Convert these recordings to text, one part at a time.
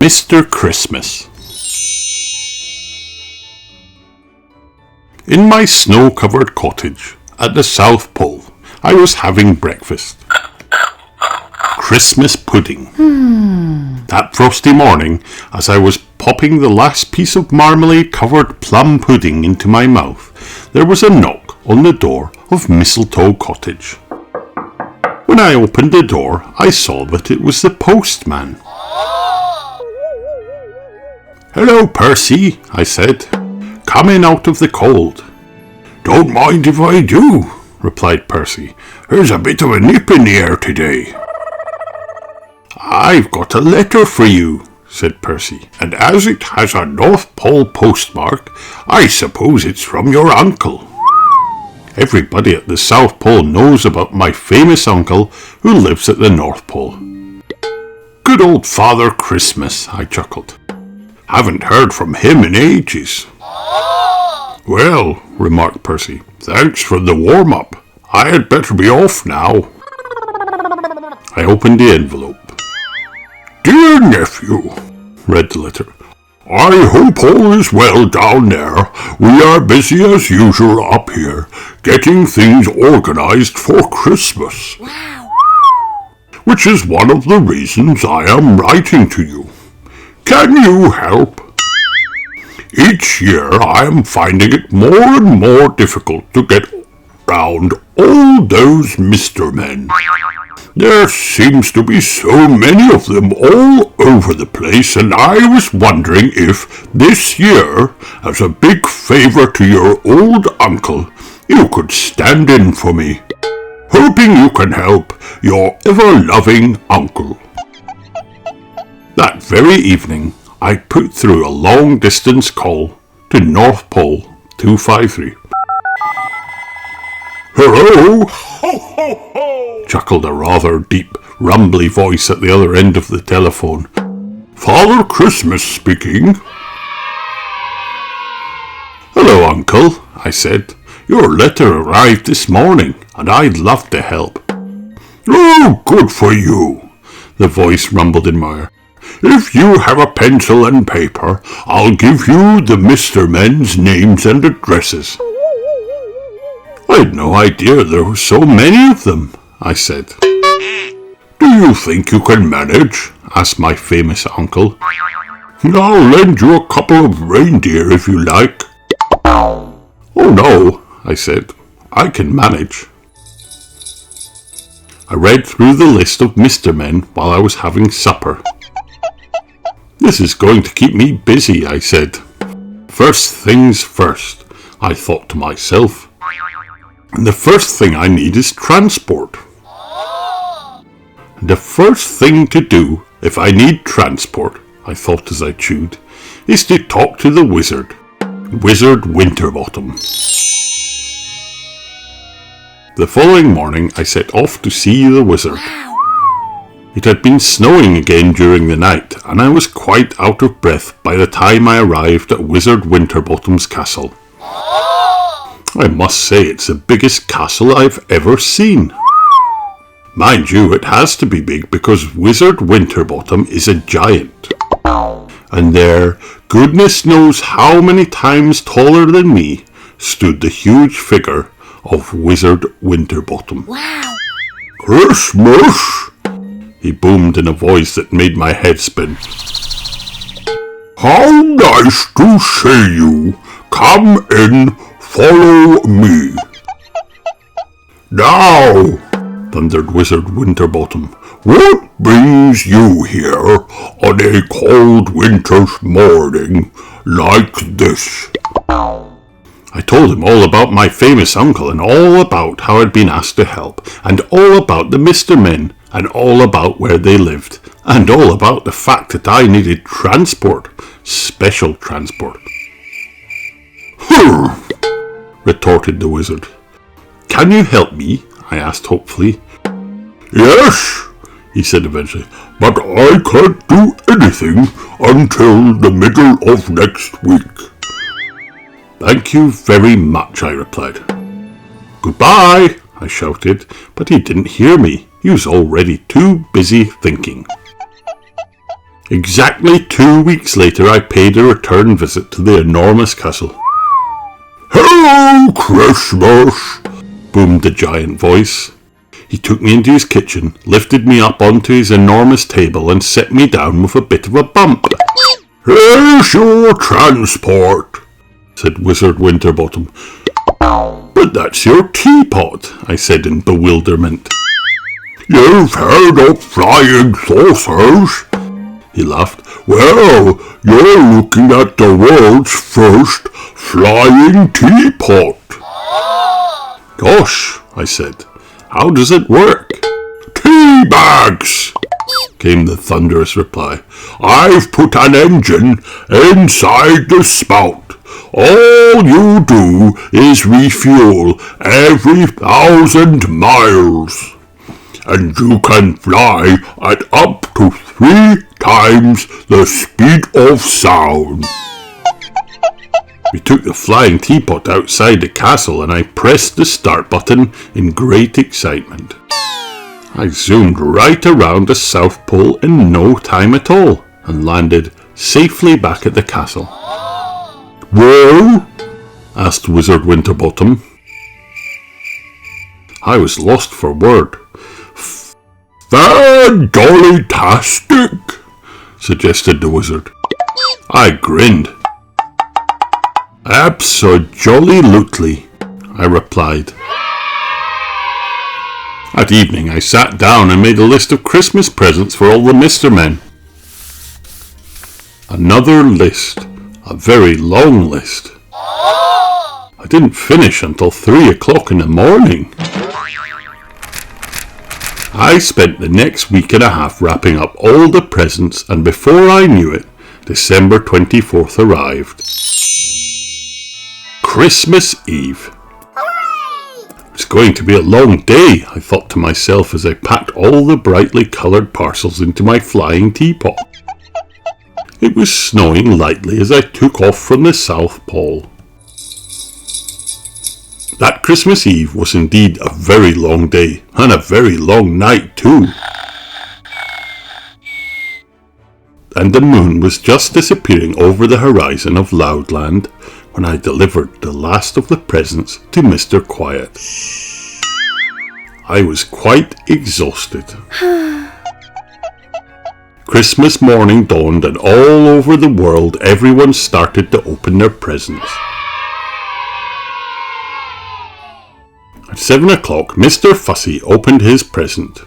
Mr. Christmas. In my snow-covered cottage at the South Pole, I was having breakfast. Christmas pudding. That frosty morning, as I was popping the last piece of marmalade-covered plum pudding into my mouth, there was a knock on the door of Mistletoe Cottage. When I opened the door, I saw that it was the postman. "Hello, Percy," I said, "coming out of the cold." "Don't mind if I do," replied Percy. "There's a bit of a nip in the air today." "I've got a letter for you," said Percy, "and as it has a North Pole postmark, I suppose it's from your uncle." Everybody at the South Pole knows about my famous uncle who lives at the North Pole. "Good old Father Christmas," I chuckled. "Haven't heard from him in ages." "Well," remarked Percy, "thanks for the warm-up. I had better be off now." I opened the envelope. "Dear nephew," read the letter, "I hope all is well down there. We are busy as usual up here, getting things organized for Christmas. Wow. Which is one of the reasons I am writing to you. Can you help? Each year I am finding it more and more difficult to get round all those Mr. Men. There seems to be so many of them all over the place, and I was wondering if this year, as a big favor to your old uncle, you could stand in for me. Hoping you can help, your ever-loving uncle." That very evening, I put through a long-distance call to North Pole 253. "Hello?" "Ho, ho, ho!" chuckled a rather deep, rumbly voice at the other end of the telephone. "Father Christmas speaking." "Hello, Uncle," I said. "Your letter arrived this morning, and I'd love to help." "Oh, good for you," the voice rumbled in my ear. "If you have a pencil and paper, I'll give you the Mr. Men's names and addresses." "I'd no idea there were so many of them," I said. "Do you think you can manage?" asked my famous uncle. "I'll lend you a couple of reindeer if you like." "Oh no," I said. "I can manage." I read through the list of Mr. Men while I was having supper. "This is going to keep me busy," I said. "First things first," I thought to myself. "The first thing I need is transport. The first thing to do if I need transport," I thought as I chewed, "is to talk to the wizard, Wizard Winterbottom." The following morning I set off to see the wizard. It had been snowing again during the night, and I was quite out of breath by the time I arrived at Wizard Winterbottom's castle. I must say it's the biggest castle I've ever seen. Mind you, it has to be big because Wizard Winterbottom is a giant. And there, goodness knows how many times taller than me, stood the huge figure of Wizard Winterbottom. "Wow! Christmas!" he boomed in a voice that made my head spin. "How nice to see you! Come in, follow me." "Now," thundered Wizard Winterbottom, "what brings you here on a cold winter's morning like this?" I told him all about my famous uncle, and all about how I'd been asked to help, and all about the Mr. Men, and all about where they lived, and all about the fact that I needed transport, special transport. "Huh," retorted the wizard. "Can you help me?" I asked hopefully. "Yes," he said eventually, "but I can't do anything until the middle of next week." "Thank you very much," I replied. "Goodbye," I shouted, but he didn't hear me. He was already too busy thinking. Exactly 2 weeks later, I paid a return visit to the enormous castle. "Hello, Christmas!" boomed the giant voice. He took me into his kitchen, lifted me up onto his enormous table, and set me down with a bit of a bump. "Here's your transport," said Wizard Winterbottom. "But that's your teapot," I said in bewilderment. "You've heard of flying saucers?" He laughed. "Well, you're looking at the world's first flying teapot." "Gosh," I said, "how does it work?" "Tea bags," came the thunderous reply. "I've put an engine inside the spout. All you do is refuel every 1,000 miles. And you can fly at up to 3 times the speed of sound." We took the flying teapot outside the castle and I pressed the start button in great excitement. I zoomed right around the South Pole in no time at all and landed safely back at the castle. "Well?" asked Wizard Winterbottom. I was lost for word. "Fan-dolly-tastic," suggested the wizard. I grinned. "Abso-jolly-lutely," I replied. That evening I sat down and made a list of Christmas presents for all the Mr. Men. Another list. A very long list. I didn't finish until 3 o'clock in the morning. I spent the next week and a half wrapping up all the presents, and before I knew it, December 24th arrived. Christmas Eve. It's going to be a long day, I thought to myself as I packed all the brightly coloured parcels into my flying teapot. It was snowing lightly as I took off from the South Pole. That Christmas Eve was indeed a very long day, and a very long night too. And the moon was just disappearing over the horizon of Loudland when I delivered the last of the presents to Mr. Quiet. I was quite exhausted. Christmas morning dawned and all over the world everyone started to open their presents. At 7 o'clock, Mr. Fussy opened his present.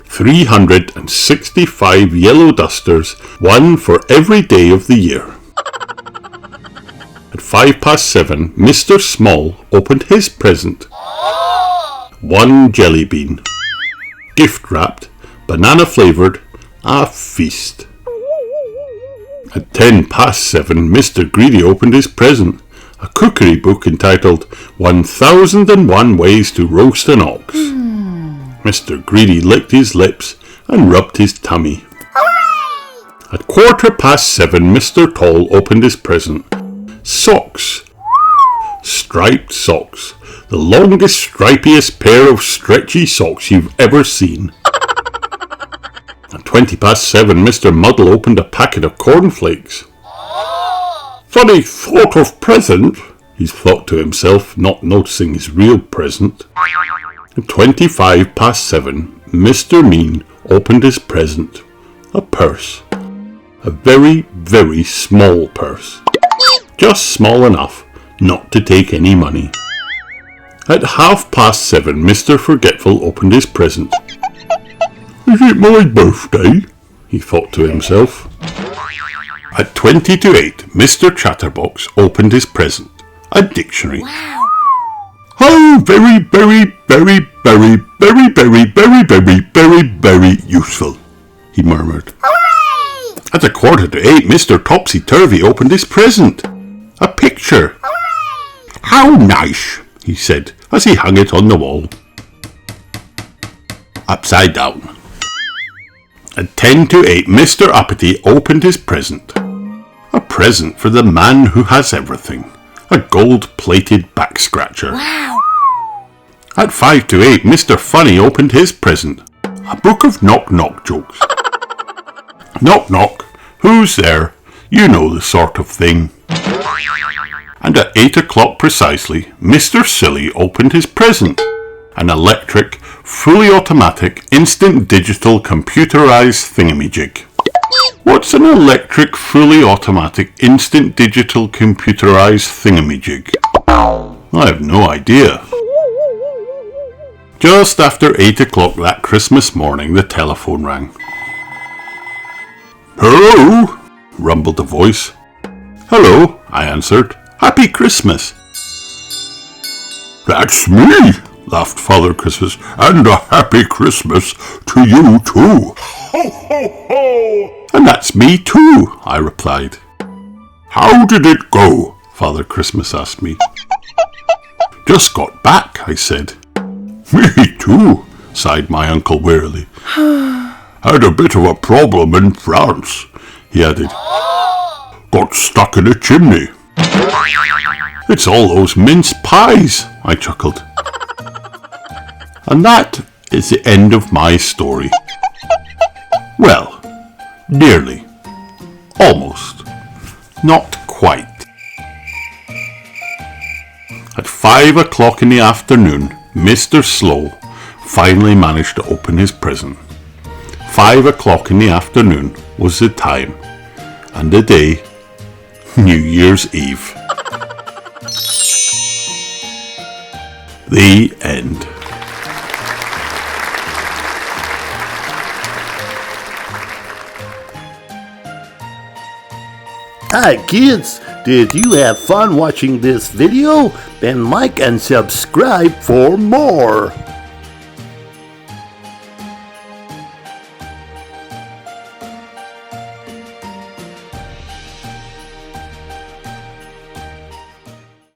365 yellow dusters, one for every day of the year. At 7:05, Mr. Small opened his present. 1 jelly bean. Gift wrapped, banana flavoured, a feast. At 7:10, Mr. Greedy opened his present. A cookery book entitled 1001 Ways to Roast an Ox. Mr. Greedy licked his lips and rubbed his tummy. At 7:15, Mr. Tall opened his present. Socks. Striped socks. The longest, stripiest pair of stretchy socks you've ever seen. At 7:20, Mr. Muddle opened a packet of cornflakes. Funny sort of present, he thought to himself, not noticing his real present. At 7:25, Mr. Mean opened his present. A purse. A very, very small purse. Just small enough not to take any money. At 7:30, Mr. Forgetful opened his present. Is it my birthday? He thought to himself. At 8:20, Mr. Chatterbox opened his present. A dictionary. Wow. How very, very, very, very, very, very, very, very, very, very useful, he murmured. Hooray! At 7:45, Mr. Topsy-Turvy opened his present. A picture. Hooray! How nice, he said as he hung it on the wall. Upside down. At 7:50, Mr. Uppity opened his present. A present for the man who has everything. A gold-plated back-scratcher. Wow! At 7:55, Mr. Funny opened his present. A book of knock-knock jokes. Knock, knock. Who's there? You know the sort of thing. And at 8 o'clock precisely, Mr. Silly opened his present. An electric, fully automatic, instant digital computerized thingamajig. What's an electric, fully automatic, instant digital computerized thingamajig? I have no idea. Just after 8 o'clock that Christmas morning, the telephone rang. "Hello?" rumbled the voice. "Hello," I answered. "Happy Christmas." "That's me," laughed Father Christmas, "and a happy Christmas to you too." Ho, ho, ho! "And that's me too," I replied. "How did it go?" Father Christmas asked me. "Just got back," I said. "Me too," sighed my uncle wearily. "Had a bit of a problem in France," he added. "Got stuck in a chimney." "It's all those mince pies," I chuckled. And that is the end of my story. Well, nearly. Almost. Not quite. At 5 o'clock in the afternoon, Mr. Slow finally managed to open his present. 5 o'clock in the afternoon was the time, and the day, New Year's Eve. The end. Hi kids, did you have fun watching this video? Then like and subscribe for more.